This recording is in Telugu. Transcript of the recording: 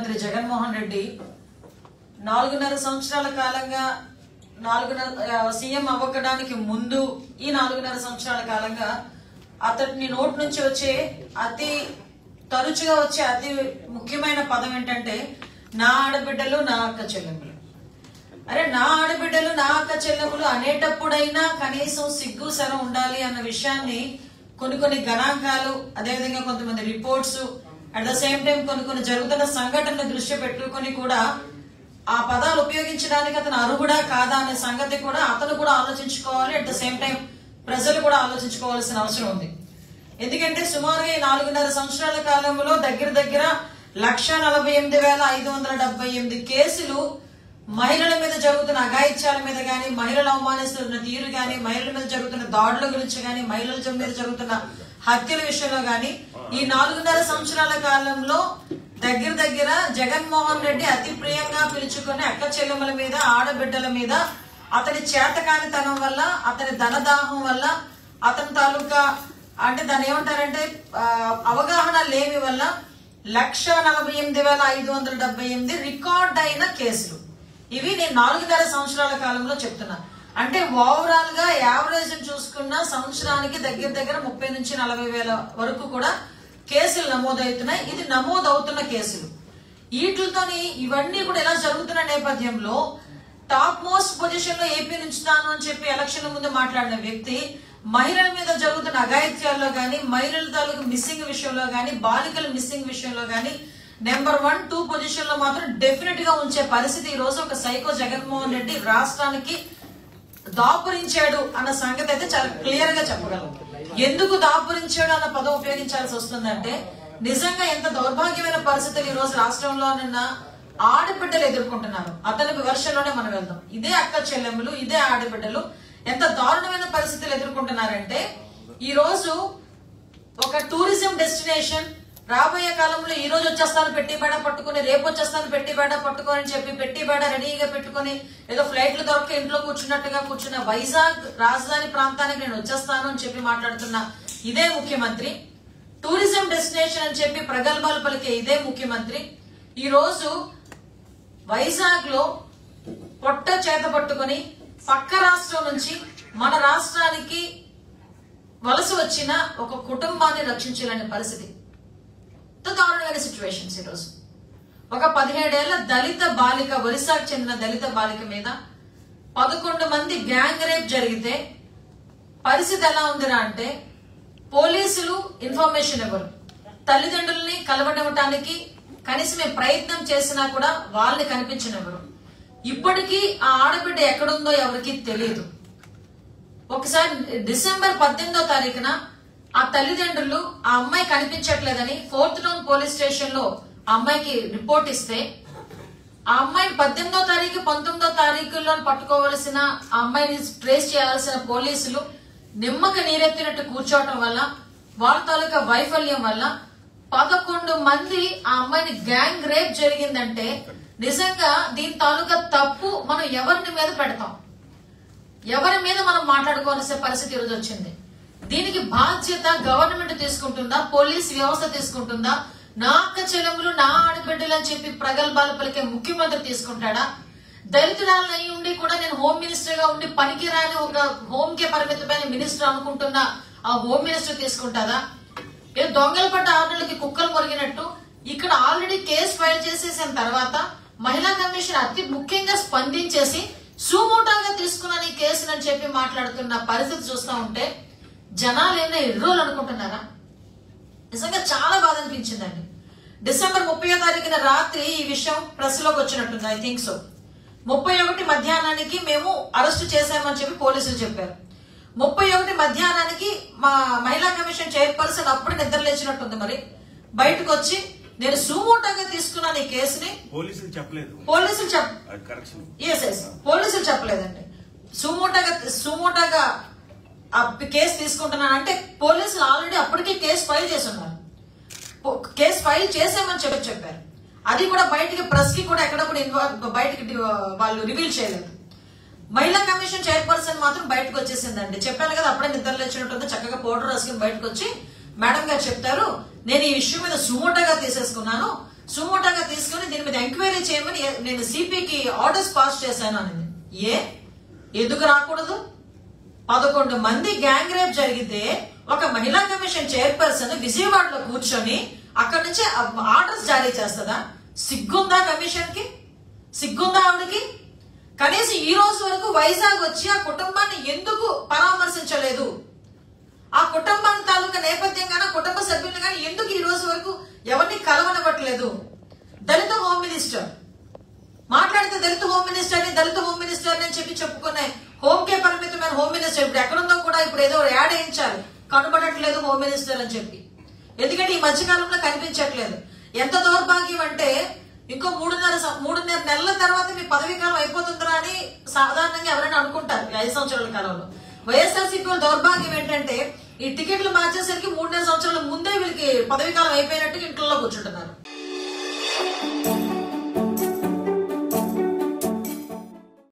ముఖ్యమంత్రి జగన్మోహన్ రెడ్డి 4.5 సంవత్సరాల కాలంగా సీఎం అవ్వడానికి ముందు ఈ 4.5 సంవత్సరాల కాలంగా అతని నోటి నుంచి వచ్చే అతి తరచుగా వచ్చే అతి ముఖ్యమైన పదం ఏంటంటే నా ఆడబిడ్డలు నా అక్క చెల్లెములు. అరే నా ఆడబిడ్డలు నా అక్క చెల్లెములు అనేటప్పుడైనా కనీసం సిగ్గు శరం ఉండాలి అన్న విషయాన్ని కొన్ని గణాంకాలు, అదేవిధంగా కొంతమంది reports, at the same time కొన్ని జరుగుతున్న సంఘటనలు దృష్టి పెట్టుకొని కూడా ఆ పదాలు ఉపయోగించడానికి అతను అర్హుడా కాదా అనే సంగతి కూడా అతను కూడా ఆలోచించుకోవాలి. అట్ ద సేమ్ టైం ప్రజలు కూడా ఆలోచించుకోవాల్సిన అవసరం ఉంది. ఎందుకంటే సుమారుగా 4.5 సంవత్సరాల కాలంలో దగ్గర 1,48,578 కేసులు మహిళల మీద జరుగుతున్న అఘాయిత్యాల మీద గాని, మహిళలు అవమానిస్తున్న తీరు గాని, మహిళల మీద జరుగుతున్న దాడుల గురించి గాని, మహిళల మీద జరుగుతున్న హత్యల విషయంలో గాని ఈ 4.5 సంవత్సరాల కాలంలో దగ్గర జగన్మోహన్ రెడ్డి అతి ప్రియంగా పిలుచుకునే అక్క చెల్లెమ్మల మీద, ఆడబిడ్డల మీద అతని చేతకానితనం వల్ల, అతని ధనదాహం వల్ల, అతని తాలూకా అంటే దాన్ని ఏమంటారంటే అవగాహన లేమి వల్ల 1,48,578 రికార్డ్ అయిన కేసులు. ఇవి నేను 4.5 సంవత్సరాల కాలంలో చెప్తున్నా. అంటే ఓవరాల్ గా యావరేజ్ చూసుకున్న సంవత్సరానికి దగ్గర 30 నుంచి 40 వేల వరకు కూడా కేసులు నమోదవుతున్నాయి. ఇది నమోదవుతున్న కేసులు. వీటితోని ఇవన్నీ కూడా ఎలా జరుగుతున్న నేపథ్యంలో టాప్ మోస్ట్ పొజిషన్ లో ఏపీ నుంచుతాను అని చెప్పి ఎలక్షన్ ముందు మాట్లాడిన వ్యక్తి మహిళల మీద జరుగుతున్న అఘాయిత్యాల్లో గాని, మహిళల తాలూకు మిస్సింగ్ విషయంలో గాని, బాలికల మిస్సింగ్ విషయంలో గాని నెంబర్ 1, 2 పొజిషన్ లో మాత్రం డెఫినెట్ గా ఉంచే పరిస్థితి ఈ రోజు ఒక సైకో జగన్మోహన్ రెడ్డి రాష్ట్రానికి దాపురించాడు అన్న సంగతి అయితే చాలా క్లియర్ గా చెప్పగలం. ఎందుకు దాపురించాడు అన్న పదం ఉపయోగించాల్సి వస్తుందంటే నిజంగా ఎంత దౌర్భాగ్యమైన పరిస్థితులు ఈ రోజు రాష్ట్రంలో నిన్న ఆడబిడ్డలు ఎదుర్కొంటున్నారు. అతని వివర్షంలోనే మనం వెళ్దాం. ఇదే అక్క చెల్లెములు, ఇదే ఆడబిడ్డలు ఎంత దారుణమైన పరిస్థితులు ఎదుర్కొంటున్నారంటే ఈ రోజు ఒక టూరిజం డెస్టినేషన్ రాబోయే కాలంలో ఈ రోజు వచ్చేస్తాను పెట్టి బేడ పట్టుకుని, రేపు వచ్చేస్తాను పెట్టి బేడ పట్టుకొని అని చెప్పి పెట్టి బేడ రెడీగా పెట్టుకుని ఏదో ఫ్లైట్లు దొరక ఇంట్లో కూర్చున్నట్టుగా కూర్చున్న వైజాగ్ రాజధాని ప్రాంతానికి నేను వచ్చేస్తాను అని చెప్పి మాట్లాడుతున్న ఇదే ముఖ్యమంత్రి, టూరిజం డెస్టినేషన్ అని చెప్పి ప్రగల్భాలు పలికే ఇదే ముఖ్యమంత్రి ఈ రోజు వైజాగ్ లో పొట్ట చేత పట్టుకుని పక్క రాష్ట్రం నుంచి మన రాష్ట్రానికి వలస వచ్చిన ఒక కుటుంబాన్ని రక్షించాలనే పరిస్థితి. దారుణమైన సిచ్యువేషన్స్ ఈరోజు ఒక 17 ఏళ్ల దళిత బాలిక, ఒరిస్సాకు చెందిన దళిత బాలిక మీద 11 మంది గ్యాంగ్ రేప్ జరిగితే పరిస్థితి ఎలా ఉందిరా అంటే పోలీసులు ఇన్ఫర్మేషన్ ఇవ్వరు, తల్లిదండ్రుల్ని కలవడానికి కనీసమే ప్రయత్నం చేసినా కూడా వాళ్ళని కనిపించనివ్వరు. ఇప్పటికీ ఆ ఆడబిడ్డ ఎక్కడుందో ఎవరికి తెలియదు. ఒకసారి డిసెంబర్ 18వ తారీఖున ఆ తల్లిదండ్రులు ఆ అమ్మాయి కనిపించట్లేదని 4th టౌన్ పోలీస్ స్టేషన్ లో ఆ అమ్మాయికి రిపోర్ట్ ఇస్తే ఆ అమ్మాయి 18వ తారీఖు 19వ తారీఖుల్లో పట్టుకోవలసిన ఆ అమ్మాయిని ట్రేస్ చేయాల్సిన పోలీసులు నిమ్మక నీరెత్తినట్టు కూర్చోవటం వల్ల, వాళ్ళ తాలూకా వైఫల్యం వల్ల 11 మంది ఆ అమ్మాయిని గ్యాంగ్ రేప్ జరిగిందంటే నిజంగా దీని తాలూకా తప్పు మనం ఎవరి మీద పెడతాం, ఎవరి మీద మనం మాట్లాడుకోవాల్సిన పరిస్థితి ఈరోజు వచ్చింది. దీనికి బాధ్యత గవర్నమెంట్ తీసుకుంటుందా, పోలీస్ వ్యవస్థ తీసుకుంటుందా, నా అక్క చెల్లెములు నా ఆడబిడ్డలు అని చెప్పి ప్రగల్భాలు పలికే ముఖ్యమంత్రి తీసుకుంటాడా? దళితురాలను అయి ఉండి కూడా నేను హోమ్ మినిస్టర్ గా ఉండి పనికిరాని ఒక హోమ్ కే పరిమితమైన మినిస్టర్ అనుకుంటున్న ఆ హోమ్ మినిస్టర్ తీసుకుంటారా? ఏదో దొంగల పడ్డ ఆర్డర్లకి కుక్కలు మొరిగినట్టు ఇక్కడ ఆల్రెడీ కేసు ఫైల్ చేసేసిన తర్వాత మహిళా కమిషన్ అతి ముఖ్యంగా స్పందించేసి సుమోటాగా తీసుకున్న ఈ కేసునని చెప్పి మాట్లాడుతున్న పరిస్థితి చూస్తా ఉంటే జనాలు ఏమైనా ఎర్రోలు అనుకుంటున్నారా? నిజంగా చాలా బాధ అనిపించిందండి. డిసెంబర్ 30వ తారీఖున రాత్రి ఈ విషయం ప్రెస్ లోకి వచ్చినట్టుంది. ఐ థింక్ సో 31 మధ్యాహ్నానికి మేము అరెస్టు చేశామని చెప్పి పోలీసులు చెప్పారు. 31 మధ్యాహ్నానికి మా మహిళా కమిషన్ చైర్పర్సన్ అప్పుడు నిద్రలేచినట్టుంది. మరి బయటకు వచ్చి నేను సుమోటాగా తీసుకున్నాను ఈ కేసుని, పోలీసులు చెప్పలేదండి. సుమోటాగా ఆ కేసు తీసుకుంటున్నానంటే పోలీసులు ఆల్రెడీ అప్పటికే కేసు ఫైల్ చేసి ఉన్నారు. కేసు ఫైల్ చేసామని చెప్పారు. అది కూడా బయటికి ప్రెస్ కి కూడా ఎక్కడ కూడా బయటికి వాళ్ళు రివీల్ చేయలేదు. మహిళా కమిషన్ చైర్పర్సన్ మాత్రం బయటకు వచ్చేసిందండి. చెప్పాను కదా అప్పుడే నిద్ర లేచినట్టుంది. చక్కగా పౌడర్ రాసుకుని బయటకు వచ్చి మేడం గారు చెప్తారు, నేను ఈ విషయం మీద సుమోటోగా తీసేసుకున్నాను, సుమోటోగా తీసుకుని దీని మీద ఎంక్వైరీ చేయమని నేను సిపికి ఆర్డర్స్ పాస్ చేశాను అని. ఎందుకు రాకూడదు? 11 మంది గ్యాంగ్ రేప్ జరిగితే ఒక మహిళా కమిషన్ చైర్పర్సన్ విజయవాడలో కూర్చొని అక్కడి నుంచి ఆర్డర్స్ జారీ చేస్తుందా? సిగ్గుందా కమిషన్ కి? సిగ్గుందా ఆవిడకి? కనీసం ఈ రోజు వరకు వైజాగ్ వచ్చి ఆ కుటుంబాన్ని ఎందుకు పరామర్శించలేదు? ఆ కుటుంబాన్ని తాలూకా నేపథ్యం కానీ కుటుంబ సభ్యులు కానీ ఎందుకు ఈ రోజు వరకు ఎవరిని కలవనివ్వట్లేదు? దళిత హోమ్ మినిస్టర్ మాట్లాడితే దళిత హోమ్ మినిస్టర్ అని చెప్పి చెప్పుకునే హోమ్ కే పరిమితమైన హోమ్ మినిస్టర్ ఇప్పుడు ఎక్కడుందో కూడా ఇప్పుడు ఏదో యాడ్ వేయించాలి, కనబడట్లేదు హోమ్ మినిస్టర్ అని చెప్పి. ఎందుకంటే ఈ మధ్యకాలంలో కనిపించట్లేదు. ఎంత దౌర్భాగ్యం అంటే ఇంకో 3.5 నెలల తర్వాత మీ పదవీ కాలం అయిపోతుందిరా అని సాధారణంగా ఎవరైనా అనుకుంటారు 5 సంవత్సరాల కాలంలో. వైఎస్ఆర్సీపీ వాళ్ళ దౌర్భాగ్యం ఏంటంటే ఈ టికెట్లు మార్చేసరికి 3.5 సంవత్సరాల ముందే వీళ్ళకి పదవీ కాలం అయిపోయినట్టు ఇంట్లో కూర్చుంటున్నారు.